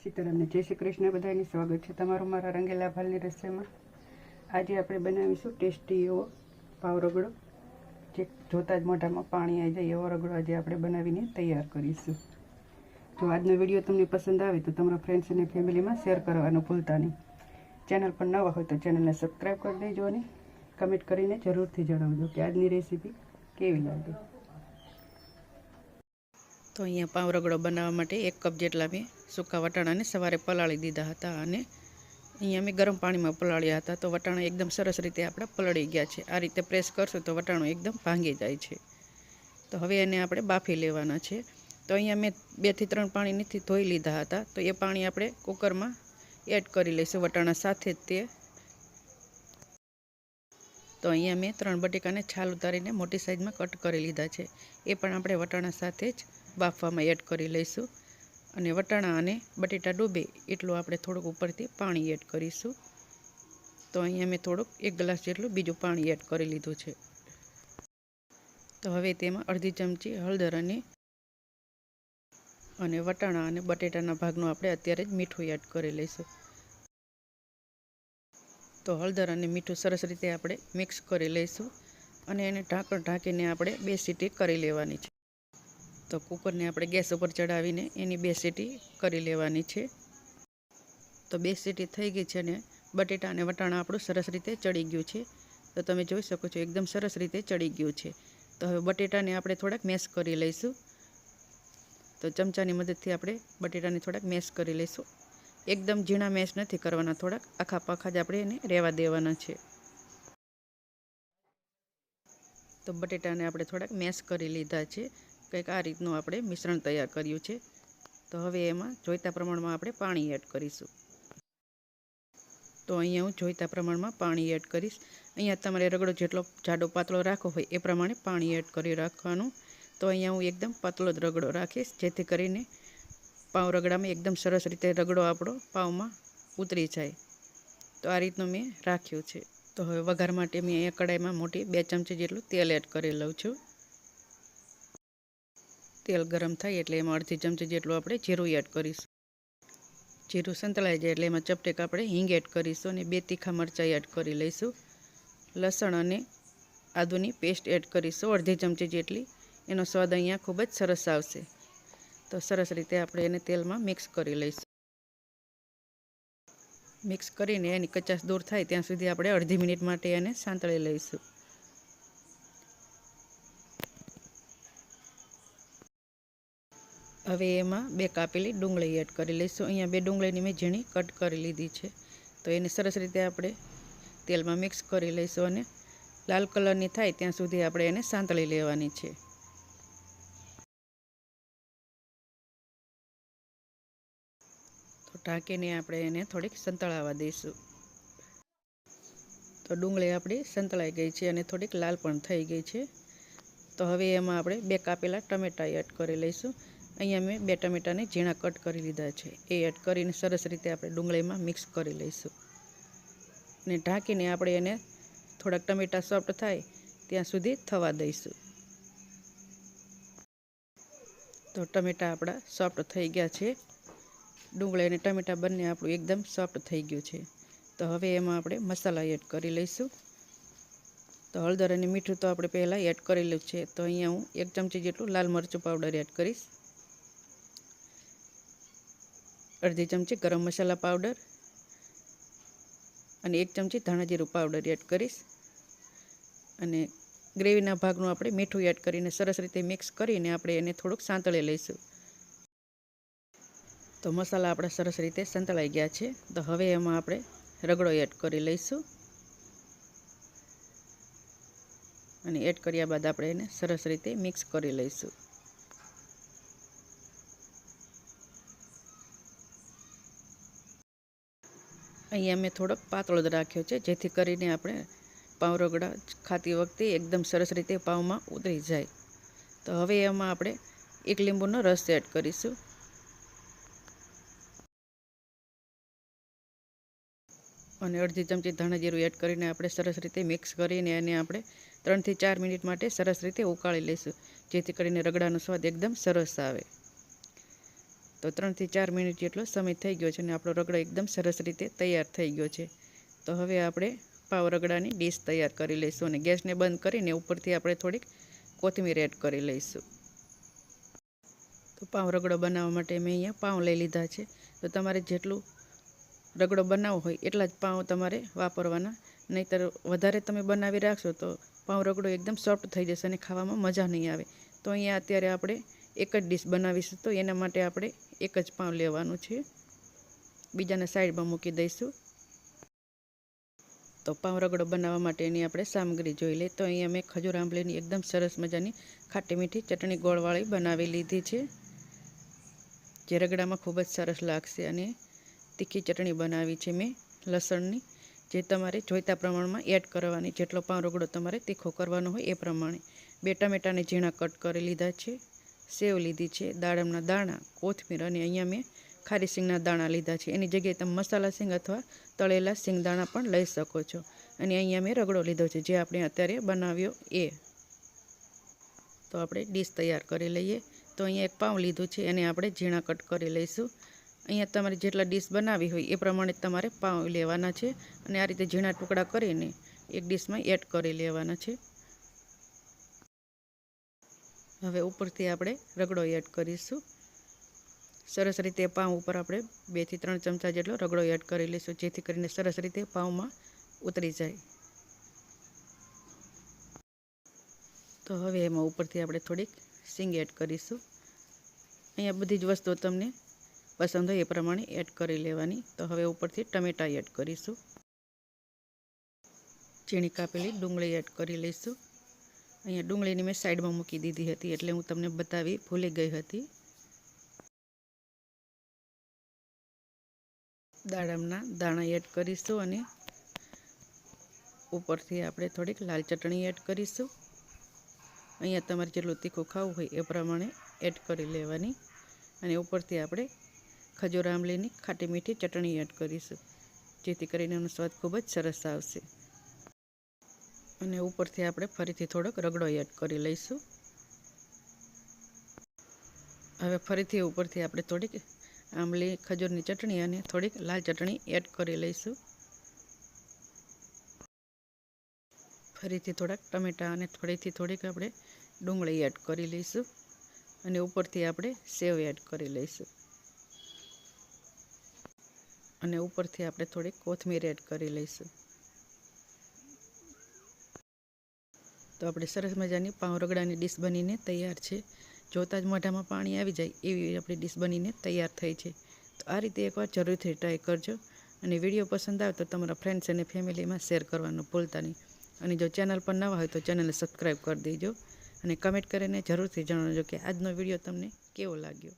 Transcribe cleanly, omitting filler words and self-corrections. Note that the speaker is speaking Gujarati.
સીતારામને જય શ્રી કૃષ્ણ બધાની સ્વાગત છે તમારું મારા રંગેલા ભાલની રસોઈમાં। આજે આપણે બનાવીશું ટેસ્ટી એવો પાવ રગડો, જે જોતા જ મોઢામાં પાણી આવી જાય એવો રગડો આજે આપણે બનાવીને તૈયાર કરીશું। જો આજનો વિડીયો તમને પસંદ આવે તો તમારા ફ્રેન્ડ્સ અને ફેમિલીમાં શેર કરવાનું ભૂલતા નહીં। ચેનલ પર નવા હોય તો ચેનલને સબસ્ક્રાઈબ કરી દેજો અને કમેન્ટ કરીને જરૂરથી જણાવજો કે આજની રેસીપી કેવી લાગે। तो अँ पाव रगड़ो बनावा माटे 1 कप जेटला मैं सूका वटाणा ने सवारे पलाળી दीधा हता अने अँ मैं गरम पानी में पलाळ्या हता। तो वटाणा एकदम सरस रीते आपणे पलળી गया है। आ रीते प्रेस करशो तो वटाणो एकदम भांगी जाय छे। तो हवे एने आपणे बाफी लेवाना छे। तो अँ मैं 2 થી 3 पाणीथी धोई लीधा हता। तो ये पाणी आपणे कुकर में एड करी लईशुं वटाणा साथे ते। तो अँ मैं 3 बटेका ने छाल उतारीने मोटी साइज में कट करी लीधा छे। ए पण आपणे वटाणा साथे ज बाफवा में एड करी लईशुं अने वटाणा अने बटेटा डूबे एटलुं आपणे थोड़ुंक उपरथी पाणी एड करीशुं। तो अहींया मैं थोड़ुंक 1 ग्लास जेटलुं बीजुं पाणी एड करी लीधुं छे। तो हवे तेमां अर्धी चमची हळदर अने वटाणा अने बटेटाना भागनुं आपणे अत्यारे ज मीठुं एड करी लईशुं। तो हळदर अने मीठुं सरस रीते आपणे मिक्स करी लईशुं अने एने ढांकण ढांकीने आपणे 2 सीटी करी लेवानी छे। तो कुकर ने आपणे गैस पर चढ़ावीने एनी 2 सीटी करी लेवानी छे। तो 2 सीटी थई गई छे ने बटेटा अने वटाणा आपणुं सरस रीते चढ़ी गयुं छे। तो तमे जोई शको छो एकदम सरस रीते चढ़ी गयुं छे। तो हवे बटेटाने आपणे थोड़ाक मेश करी लईशुं। तो चमचानी मददथी आपणे बटेटाने थोड़ाक मेश करी लईशुं। एकदम झीणा मेश नथी करवाना, थोड़ाक आखा पाखा ज आपणे एने रहेवा देवाना छे। तो बटेटाने आपणे थोड़ाक मेश करी लीधा छे। कंईक आ रीतनुं आपणे मिश्रण तैयार कर्युं छे। तो हवे एमां जोईता प्रमाणमां आपणे पाणी एड करीशुं। तो अहींया हूँ जोईता प्रमाणमां पाणी एड करीश। अहींया तमारे रगड़ो जेटलो जाडो पातळो राखવો હોય એ પ્રમાણે પાણી એડ કરી રાખવાનું। तो अहींया हूँ एकदम पातळो ज रगड़ो राखीश, जेथी करीने पाव रगड़ामां एकदम सरस रीते रगड़ो आपणो पावमां उतरी जाय। तो आ रीतनुं मैं राख्युं छे। तो हवे वघार माटे मैं अहींया कढ़ाईमां मोटी 2 चमची जेटલું तेल एड કરી લઉં છું। तेल गरम थाय एटले एमां अर्धी चमची जेटલું આપણે जीरुं एड करीशुं। जीरुं संतळाई जाय एटले एमां चपटेक આપણે हींग एड करीशुं અને 2 तीखा मरचां एड કરી લઈશું। लसण અને आदुनी पेस्ट एड करीशुं अर्धी चमची जेटली। एनो स्वाद अहींया खूब ज सरस आवशे। तो सरस रीते આપણે એને તેલમાં મિક્સ કરી લઈશું। मिक्स करीने एनी कचाश दूर थाय त्यां सुधी આપણે अर्धी मिनिट माटे એને સાંતળી લઈશું। हवे एमां 2 कापेली डूंगળી एड करी लईशुं। अहींया 2 डूंगळीनी मैं झीणी कट करी लीधी छे। तो एने सरस रीते आपणे तेलमां मिक्स करी लईशुं अने लाल कलरनी थाय त्यां सुधी आपणे एने સાંતળી लेवानी छे। तो ढांकीने आपणे एने थोड़ीक संतळावा दईशुं। तो डूंगળી आपणी संतळाई गई छे अने थोड़ीक लाल पण थई गई छे। तो हवे एमां आपणे 2 कापेला टमेटा एड करी लईशुं। अहींया मैं 2 टमेटाने झीणा कट करी लीधा छे। ए एड करीने सरस रीते आपणे डूंगळीमां मिक्स करी लईशुं अने ढांकीने आपणे एने थोड़ाक टमेटा सॉफ्ट थाय त्यां सुधी थवा दईशुं। तो टमेटा आपणा सॉफ्ट थई गया छे। डूंगળી અને टमेटा बंने आपणुं एकदम सॉफ्ट थई गयुं छे। तो हवे एमां आपणे मसाला एड करी लईशुं। तो हळदर अने मीठुं तो आपणे पहेला एड करेલું છે। तो अहींया हूँ 1 चमची जेटલું लाल मरचું पाउडर एड करीश, अर्धी चमची गरम मसाला पाउडर अने 1 चमची धाणा जीरुं पाउडर एड करीश अने ग्रेवीना भागनुं आपणे मीठुं एड करीने सरस रीते मिक्स करीने आपणे एने थोडुंक સાંતળી लईशुं। तो मसाला आपणा सरस रीते સંતળાઈ ગયા છે। तो हवे एमां आपणे रगड़ो एड करी लईशुं अने एड कर्या बाद आपणे एने सरस रीते मिक्स करी लईशुं। अहींया मैं थोड़ोक पातळो ज राख्यो छे, जेथी करीने आपणे पाव रगड़ा खाती वखते एकदम सरस रीते पावमां उतरी जाय। तो हवे एमां आपणे 1 લીંબુનો रस एड करीशुं અને अर्धी चमची धाणा जीरुं एड करीने आपणे सरस रीते मिक्स करीने એને આપણે 3 થી 4 મિનિટ માટે સરસ રીતે ઉકાળી લઈશું, જેથી કરીને રગડાનો સ્વાદ એકદમ સરસ આવે। તો 3 થી 4 મિનિટ જેટલો સમય થઈ ગયો છે અને આપણો રગડો એકદમ સરસ રીતે તૈયાર થઈ ગયો છે। તો હવે આપણે પાવ રગડાની ડીશ તૈયાર કરી લઈશું અને ગેસને બંધ કરીને ઉપરથી આપણે થોડીક કોથમીર એડ કરી લઈશું। તો પાવ રગડો બનાવવા માટે મેં અહીંયા પાવ લઈ લીધા છે। તો તમારે જેટલું રગડો બનાવવો હોય એટલા જ પાવ તમારે વાપરવાના, નહીંતર વધારે તમે બનાવી રાખશો તો પાવ રગડો એકદમ સોફ્ટ થઈ જશે અને ખાવામાં મજા નહીં આવે। તો અહીંયા અત્યારે આપણે એક જ ડીશ બનાવીશું, તો એના માટે આપણે એક જ પાવ લેવાનું છે, બીજાને સાઈડમાં મૂકી દઈશું। તો પાવ રગડો બનાવવા માટેની આપણે સામગ્રી જોઈ લઈએ। તો અહીંયા મેં ખજૂર આંબલીની એકદમ સરસ મજાની ખાટી મીઠી ચટણી ગોળવાળી બનાવી લીધી છે, જે રગડામાં ખૂબ જ સરસ લાગશે। અને તીખી ચટણી બનાવી છે મેં લસણની, જે તમારે જોઈતા પ્રમાણમાં એડ કરવાની, જેટલો પાવ રગડો તમારે તીખો કરવાનો હોય એ પ્રમાણે। 2 ટામેટાને ઝીણા કટ કરી લીધા છે, સેવ લીધી છે, દાડમના દાણા, કોથમીર અને અહીંયા મેં ખારી સિંગના દાણા લીધા છે। એની જગ્યાએ તમે મસાલા સિંગ અથવા તળેલા સિંગ દાણા પણ લઈ શકો છો। અને અહીંયા મેં રગડો લીધો છે, જે આપણે અત્યારે બનાવ્યો એ। તો આપણે ડીશ તૈયાર કરી લઈએ। તો અહીંયા એક પાવ લીધું છે, એને આપણે ઝીણા કટ કરી લઈશું। અહીંયા તમારે જેટલા ડીશ બનાવી હોય એ પ્રમાણે તમારે પાવ લેવાના છે અને આ રીતે ઝીણા ટુકડા કરીને એક ડીશમાં એડ કરી લેવાના છે। હવે ઉપરથી આપણે રગડો એડ કરીશું। સરસ રીતે પાવ ઉપર આપણે 2 થી 3 ચમચા જેટલો રગડો એડ કરી લઈશું, જેથી કરીને સરસ રીતે પાવમાં ઉતરી જાય। તો હવે એમાં ઉપરથી આપણે થોડીક સિંગ એડ કરીશું। અહીંયા બધી જ વસ્તુઓ તમને પસંદ હોય એ પ્રમાણે એડ કરી લેવાની। તો હવે ઉપરથી ટમેટાં એડ કરીશું, ઝીણી કાપેલી ડુંગળી એડ કરી લઈશું। અહીંયા ડુંગળીની મેં સાઈડમાં મૂકી દીધી હતી, એટલે હું તમને બતાવી ભૂલી ગઈ હતી। દાડમના દાણા એડ કરીશું અને ઉપરથી આપણે થોડીક લાલ ચટણી એડ કરીશું। અહીંયા તમારે જેટલું તીખું ખાવું હોય એ પ્રમાણે એડ કરી લેવાની। અને ઉપરથી આપણે ખજૂર આંબલીની ખાટી મીઠી ચટણી એડ કરીશું, જેથી કરીને એનો સ્વાદ ખૂબ જ સરસ આવશે। અને ઉપરથી આપણે ફરીથી થોડોક રગડો એડ કરી લઈશું। હવે ફરીથી ઉપરથી આપણે થોડીક આંબલી ખજૂરની ચટણી અને થોડીક લાલ ચટણી એડ કરી લઈશું। ફરીથી થોડાક ટમેટાં અને થોડીક આપણે ડુંગળી એડ કરી લઈશું અને ઉપરથી આપણે સેવ એડ કરી લઈશું અને ઉપરથી આપણે થોડીક કોથમીર એડ કરી લઈશું। તો આપણે સરસ મજાની પાવ રગડાની ડીશ બનીને તૈયાર છે। જોતાં જ મોઢામાં પાણી આવી જાય એવી આપણી ડીશ બનીને તૈયાર થઈ છે। તો આ રીતે એકવાર જરૂરથી ટ્રાય કરજો અને વિડીયો પસંદ આવે તો તમારા ફ્રેન્ડ્સ અને ફેમિલીમાં શેર કરવાનું ભૂલતા નહીં। અને જો ચેનલ પર નવા હોય તો ચેનલને સબસ્ક્રાઈબ કરી દેજો અને કમેન્ટ કરીને જરૂરથી જણાવજો કે આજનો વિડીયો તમને કેવો લાગ્યો।